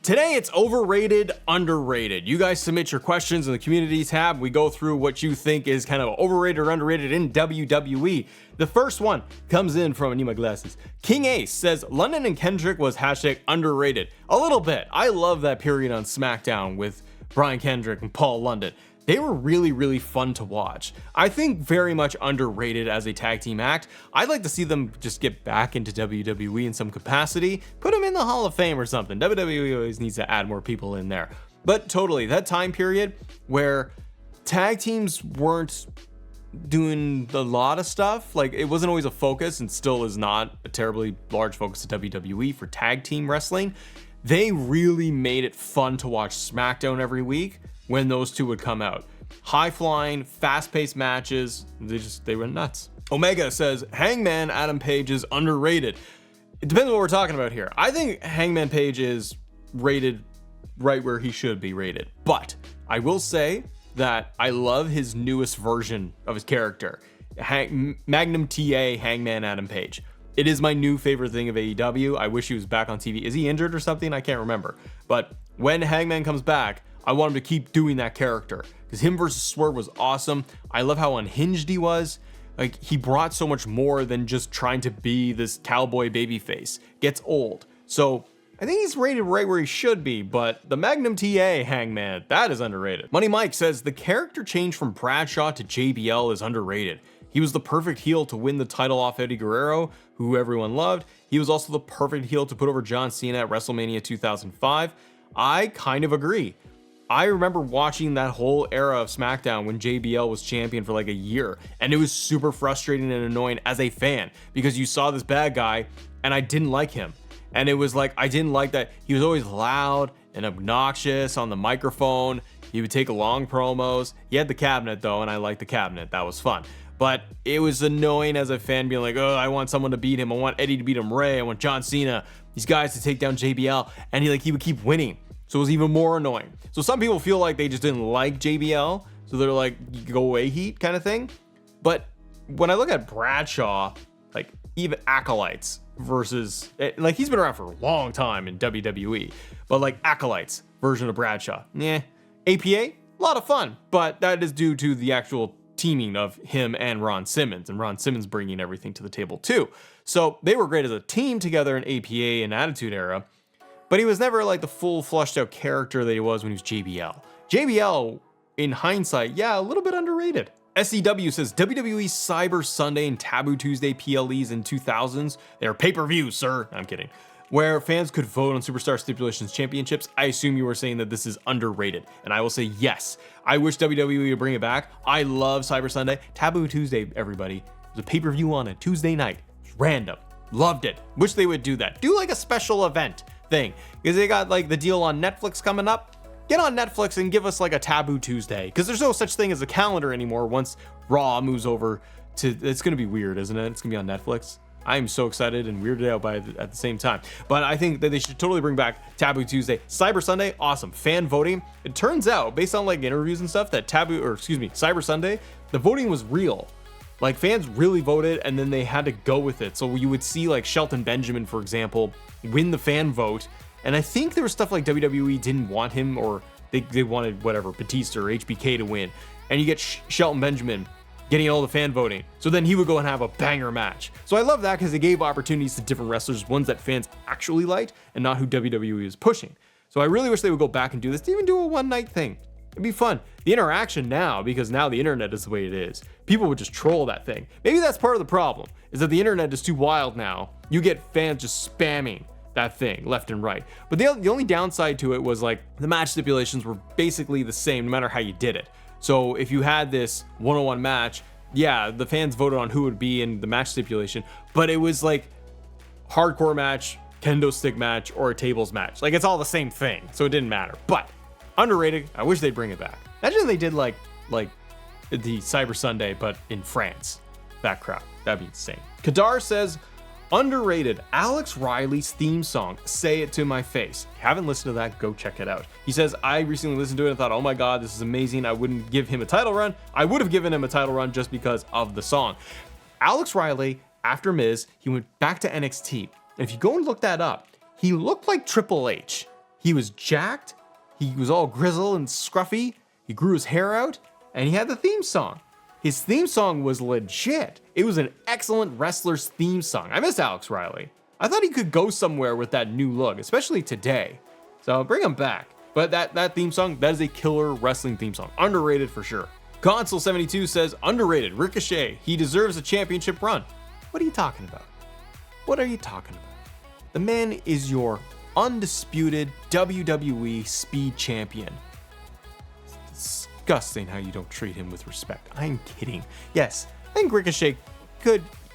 Today it's overrated, underrated. You guys submit your questions in the community tab. We go through what you think is kind of overrated or underrated in WWE. The first one comes in from, I need my glasses. King Ace says London and Kendrick was hashtag underrated. A little bit. I love that period on SmackDown with Brian Kendrick and Paul London. They were really, really fun to watch. I think very much underrated as a tag team act. I'd like to see them just get back into WWE in some capacity, put them in the Hall of Fame or something. WWE always needs to add more people in there. But totally, that time period where tag teams weren't doing a lot of stuff, like it wasn't always a focus and still is not a terribly large focus of WWE for tag team wrestling. They really made it fun to watch SmackDown every week when those two would come out. High flying, fast paced matches, they went nuts. Omega says Hangman Adam Page is underrated. It depends on what we're talking about here. I think Hangman Page is rated right where he should be rated, but I will say that I love his newest version of his character, Magnum TA Hangman Adam Page. It is my new favorite thing of AEW. I wish he was back on TV. Is he injured or something? I can't remember. But when Hangman comes back, I want him to keep doing that character because him versus Swerve was awesome. I love how unhinged he was. Like, he brought so much more than just trying to be this cowboy babyface. Gets old. So I think he's rated right where he should be, but the Magnum TA Hangman, that is underrated. Money Mike says the character change from Bradshaw to JBL is underrated. He was the perfect heel to win the title off Eddie Guerrero, who everyone loved. He was also the perfect heel to put over John Cena at WrestleMania 2005. I kind of agree. I remember watching that whole era of SmackDown when JBL was champion for like a year, and it was super frustrating and annoying as a fan because you saw this bad guy and I didn't like him. And it was like, I didn't like that he was always loud and obnoxious on the microphone. He would take long promos. He had the cabinet though, and I liked the cabinet. That was fun. But it was annoying as a fan being like, oh, I want someone to beat him. I want Eddie to beat him, Ray. I want John Cena, these guys to take down JBL. And he would keep winning. So it was even more annoying. So some people feel like they just didn't like JBL. So they're like, go away heat kind of thing. But when I look at Bradshaw, like even Acolytes versus, like he's been around for a long time in WWE, but like Acolytes version of Bradshaw, APA, a lot of fun. But that is due to the actual teaming of him and Ron Simmons, and Ron Simmons bringing everything to the table too. So they were great as a team together in APA and Attitude Era. But he was never like the full flushed out character that he was when he was JBL. JBL, in hindsight, a little bit underrated. SCW says WWE Cyber Sunday and Taboo Tuesday PLEs in 2000s. They're pay-per-views, sir. I'm kidding. Where fans could vote on Superstar Stipulations Championships. I assume you were saying that this is underrated. And I will say yes. I wish WWE would bring it back. I love Cyber Sunday. Taboo Tuesday, everybody. There's a pay-per-view on a Tuesday night. It's random. Loved it. Wish they would do that. Do like a special event thing, because they got like the deal on Netflix coming up. Get on Netflix and give us like a Taboo Tuesday, because there's no such thing as a calendar anymore once Raw moves over to, it's gonna be weird, isn't it? It's gonna be on Netflix. I'm so excited and weirded out by it at the same time. But I think that they should totally bring back Taboo Tuesday. Cyber Sunday, awesome. Fan voting. It turns out, based on like interviews and stuff, that Cyber Sunday, the voting was real. Like fans really voted, and then they had to go with it. So you would see like Shelton Benjamin, for example, win the fan vote. And I think there was stuff like WWE didn't want him, or they wanted whatever, Batista or HBK to win. And you get Shelton Benjamin getting all the fan voting. So then he would go and have a banger match. So I love that because it gave opportunities to different wrestlers, ones that fans actually liked and not who WWE is pushing. So I really wish they would go back and do this, to even do a one night thing. It'd be fun. The interaction now, because now the internet is the way it is, people would just troll that thing. Maybe that's part of the problem, is that the internet is too wild now. You get fans just spamming that thing left and right. But the only downside to it was like the match stipulations were basically the same no matter how you did it. So if you had this one-on-one match, the fans voted on who would be in the match stipulation, but it was like hardcore match, kendo stick match, or a tables match. Like it's all the same thing, so it didn't matter. But underrated. I wish they'd bring it back. Imagine they did like the Cyber Sunday, but in France. That crowd. That'd be insane. Kadar says, underrated. Alex Riley's theme song, Say It to My Face. If you haven't listened to that, go check it out. He says, I recently listened to it and thought, oh my God, this is amazing. I wouldn't give him a title run. I would have given him a title run just because of the song. Alex Riley, after Miz, he went back to NXT. And if you go and look that up, he looked like Triple H. He was jacked. He was all grizzled and scruffy. He grew his hair out, and he had the theme song. His theme song was legit. It was an excellent wrestler's theme song. I miss Alex Riley. I thought he could go somewhere with that new look, especially today. So bring him back. But that theme song, that is a killer wrestling theme song. Underrated for sure. Console72 says, underrated, Ricochet. He deserves a championship run. What are you talking about? What are you talking about? The man is your undisputed WWE Speed Champion. It's disgusting how you don't treat him with respect. I'm kidding. Yes, I think Ricochet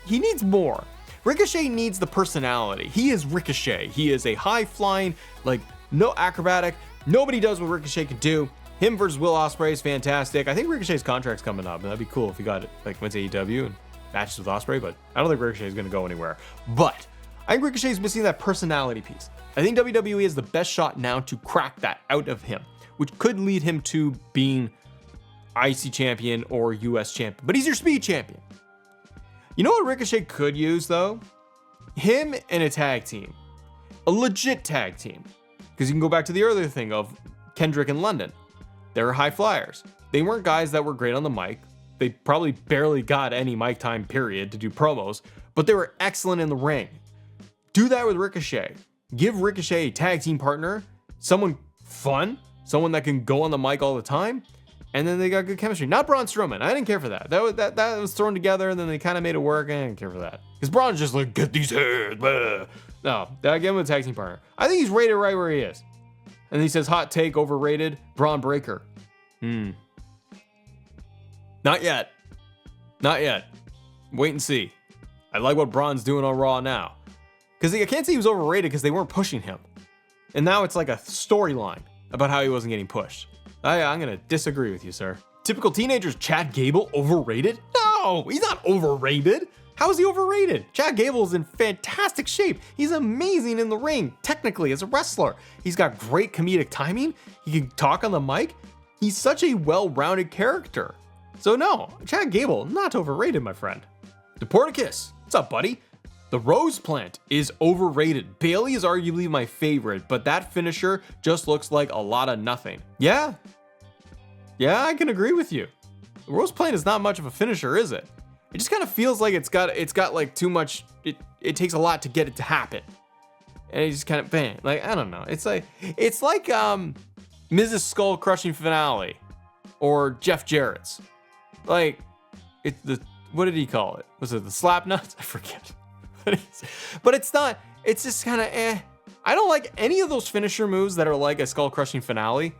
he needs more. Ricochet needs the personality. He is Ricochet. He is a high-flying, like, no acrobatic. Nobody does what Ricochet can do. Him versus Will Ospreay is fantastic. I think Ricochet's contract's coming up, and that'd be cool if he got it, like, went to AEW and matches with Ospreay, but I don't think Ricochet's gonna go anywhere. But I think Ricochet's missing that personality piece. I think WWE is the best shot now to crack that out of him, which could lead him to being IC champion or US champion, but he's your speed champion. You know what Ricochet could use though? Him and a tag team, a legit tag team. Because you can go back to the earlier thing of Kendrick and London. They were high flyers. They weren't guys that were great on the mic. They probably barely got any mic time period to do promos, but they were excellent in the ring. Do that with Ricochet. Give Ricochet a tag team partner, someone fun, someone that can go on the mic all the time, and then they got good chemistry. Not Braun Strowman. I didn't care for that. That was thrown together, and then they kind of made it work. I didn't care for that. Because Braun's just like, get these hands. Blah. No, give him a tag team partner. I think he's rated right where he is. And he says, hot take, overrated, Braun Breaker. Not yet. Not yet. Wait and see. I like what Braun's doing on Raw now. Because I can't say he was overrated because they weren't pushing him. And now it's like a storyline about how he wasn't getting pushed. I'm going to disagree with you, sir. Typical teenagers, Chad Gable, overrated? No, he's not overrated. How is he overrated? Chad Gable is in fantastic shape. He's amazing in the ring, technically, as a wrestler. He's got great comedic timing. He can talk on the mic. He's such a well-rounded character. So no, Chad Gable, not overrated, my friend. Deporticus, what's up, buddy? The Rose Plant is overrated. Bailey is arguably my favorite, but that finisher just looks like a lot of nothing. Yeah, I can agree with you. The Rose Plant is not much of a finisher, is it? It just kind of feels like it's got like too much. It takes a lot to get it to happen, and it just kind of bang. Like I don't know. It's like Mrs. Skull Crushing Finale, or Jeff Jarrett's. Like what did he call it? Was it the slap nuts? I forget. But it's not. It's just kind of I don't like any of those finisher moves that are like a skull crushing finale,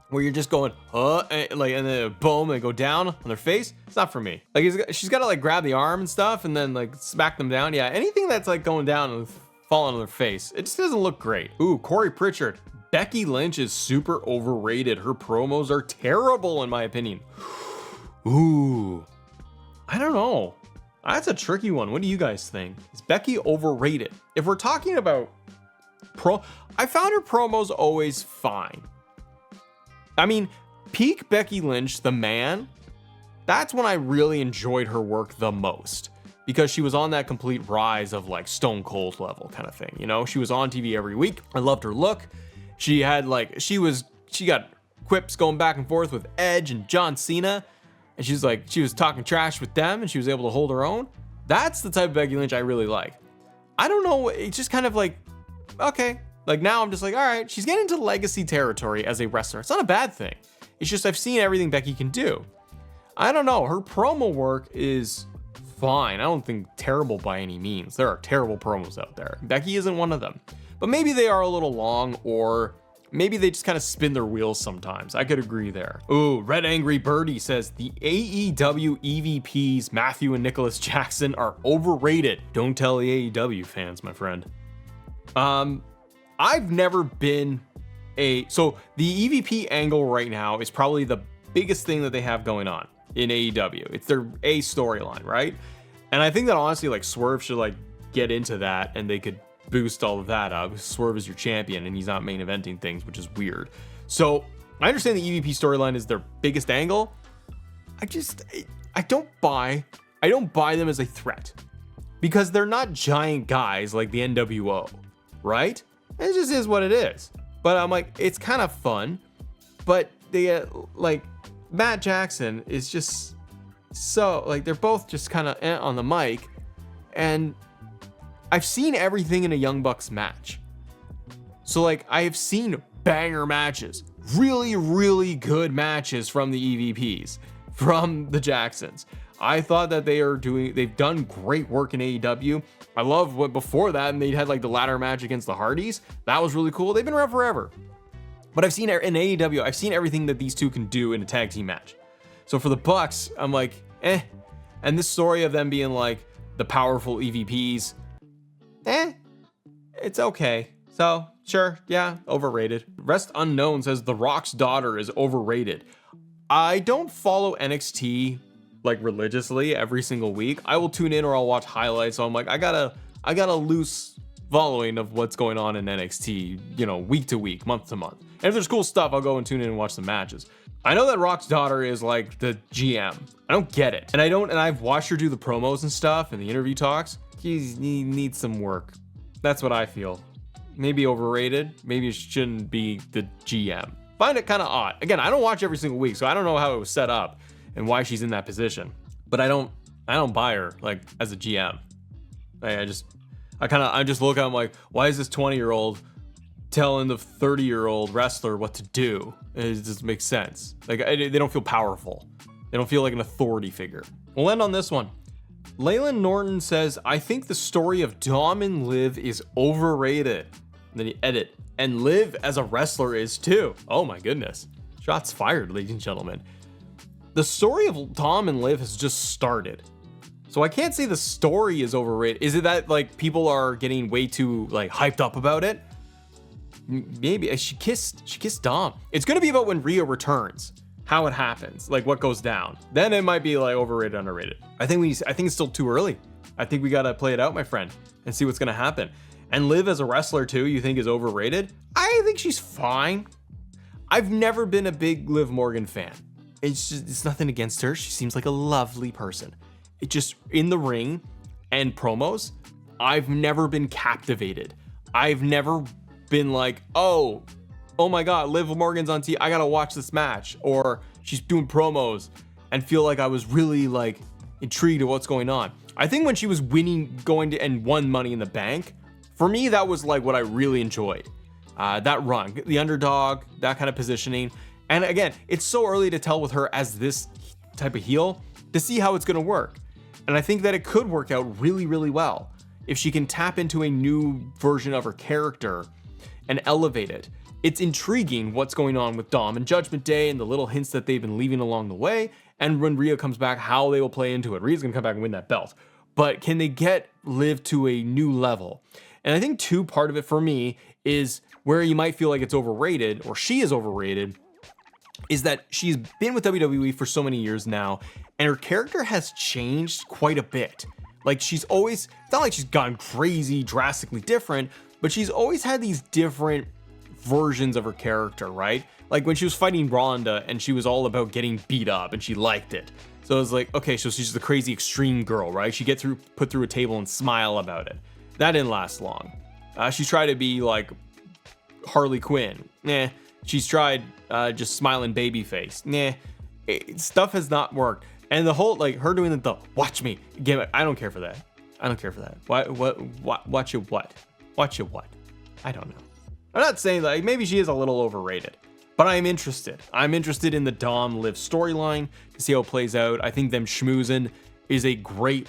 where you're just going, and then boom, they go down on their face. It's not for me. Like she's got to like grab the arm and stuff, and then like smack them down. Yeah, anything that's like going down and falling on their face, it just doesn't look great. Ooh, Corey Pritchard. Becky Lynch is super overrated. Her promos are terrible in my opinion. Ooh, I don't know. That's a tricky one. What do you guys think? Is Becky overrated? If we're talking about I found her promos always fine. I mean, peak Becky Lynch, the man, that's when I really enjoyed her work the most. Because she was on that complete rise of like Stone Cold level kind of thing. You know, she was on TV every week. I loved her look. She had like, she got quips going back and forth with Edge and John Cena. And she was talking trash with them and she was able to hold her own. That's the type of Becky Lynch I really like. I don't know, it's just kind of like, okay. Like now I'm just like, all right, she's getting into legacy territory as a wrestler. It's not a bad thing. It's just I've seen everything Becky can do. I don't know, her promo work is fine. I don't think terrible by any means. There are terrible promos out there. Becky isn't one of them. But maybe they are a little long, or maybe they just kind of spin their wheels sometimes. I could agree there. Ooh, Red Angry Birdie says the AEW EVPs, Matthew and Nicholas Jackson, are overrated. Don't tell the AEW fans, my friend. I've never been so the EVP angle right now is probably the biggest thing that they have going on in AEW. It's their A storyline, right? And I think that honestly, like Swerve should like get into that and they could boost all of that up. Swerve is your champion and he's not main eventing things, which is weird. So I understand the EVP storyline is their biggest angle. I don't buy them as a threat because they're not giant guys like the NWO, right? It just is what it is. but I'm like, it's kind of fun. But they like Matt Jackson is just so like, they're both just kind of on the mic, and I've seen everything in a Young Bucks match. So like, I have seen banger matches, really, really good matches from the EVPs, from the Jacksons. I thought that they've done great work in AEW. I love what before that, and they had like the ladder match against the Hardys. That was really cool. They've been around forever. But I've seen in AEW, I've seen everything that these two can do in a tag team match. So for the Bucks, I'm like, eh. And this story of them being like the powerful EVPs, it's okay. So sure, yeah, overrated. Rest Unknown says The Rock's daughter is overrated. I don't follow NXT like religiously every single week. I will tune in or I'll watch highlights. So I'm like, I got a loose following of what's going on in NXT, you know, week to week, month to month. And if there's cool stuff, I'll go and tune in and watch the matches. I know that Rock's daughter is like the GM. I don't get it. And I've watched her do the promos and stuff and the interview talks. He needs some work. That's what I feel. Maybe overrated. Maybe it shouldn't be the GM. Find it kind of odd. Again, I don't watch every single week, so I don't know how it was set up and why she's in that position. But I don't buy her like as a GM. I just look at him like, why is this 20-year-old telling the 30-year-old wrestler what to do? It doesn't make sense. Like, they don't feel powerful. They don't feel like an authority figure. We'll end on this one. Leyland Norton says, I think the story of Dom and Liv is overrated. And then you edit. And Liv as a wrestler is too. Oh my goodness. Shots fired, ladies and gentlemen. The story of Dom and Liv has just started. So I can't say the story is overrated. Is it that like people are getting way too like hyped up about it? Maybe. She kissed Dom. It's gonna be about when Rhea returns, how it happens, like what goes down. Then it might be like overrated, underrated. I think it's still too early. I think we gotta play it out, my friend, and see what's gonna happen. And Liv as a wrestler too, you think is overrated? I think she's fine. I've never been a big Liv Morgan fan. It's nothing against her. She seems like a lovely person. It just, in the ring and promos, I've never been captivated. I've never been like, oh my God, Liv Morgan's on TV. I gotta watch this match. Or she's doing promos and feel like I was really like intrigued at what's going on. I think when she was winning, and won Money in the Bank, for me, that was like what I really enjoyed. That run, the underdog, that kind of positioning. And again, it's so early to tell with her as this type of heel to see how it's gonna work. And I think that it could work out really, really well if she can tap into a new version of her character and elevate it. It's intriguing what's going on with Dom and Judgment Day and the little hints that they've been leaving along the way. And when Rhea comes back, how they will play into it. Rhea's gonna come back and win that belt. But can they get Liv to a new level? And I think part of it for me is where you might feel like it's overrated, or she is overrated, is that she's been with WWE for so many years now, and her character has changed quite a bit. Like it's not like she's gone crazy, drastically different, but she's always had these different versions of her character, right? Like when she was fighting Ronda and she was all about getting beat up and she liked it. So it was like, okay, so she's the crazy extreme girl, right? She put through a table and smile about it. That didn't last long. She tried to be like Harley Quinn. Nah. She's tried just smiling babyface. Nah. Stuff has not worked. And the whole, like her doing the watch me, I don't care for that. I don't care for that. Watch you what? Watch you what? I don't know. I'm not saying that, maybe she is a little overrated, but I'm interested. I'm interested in the Dom Liv storyline to see how it plays out. I think them schmoozing is a great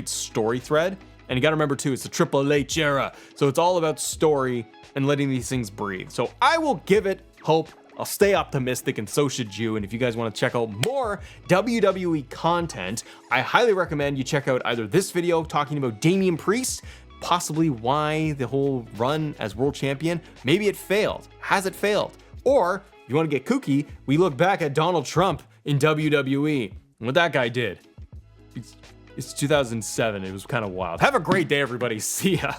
story thread. And you got to remember too, it's the Triple H era. So it's all about story and letting these things breathe. So I will give it hope. I'll stay optimistic, and so should you. And if you guys want to check out more WWE content, I highly recommend you check out either this video talking about Damian Priest, possibly why the whole run as world champion, maybe it failed. Has it failed? Or if you want to get kooky, we look back at Donald Trump in WWE and what that guy did. It's 2007. It was kind of wild. Have a great day, everybody. See ya.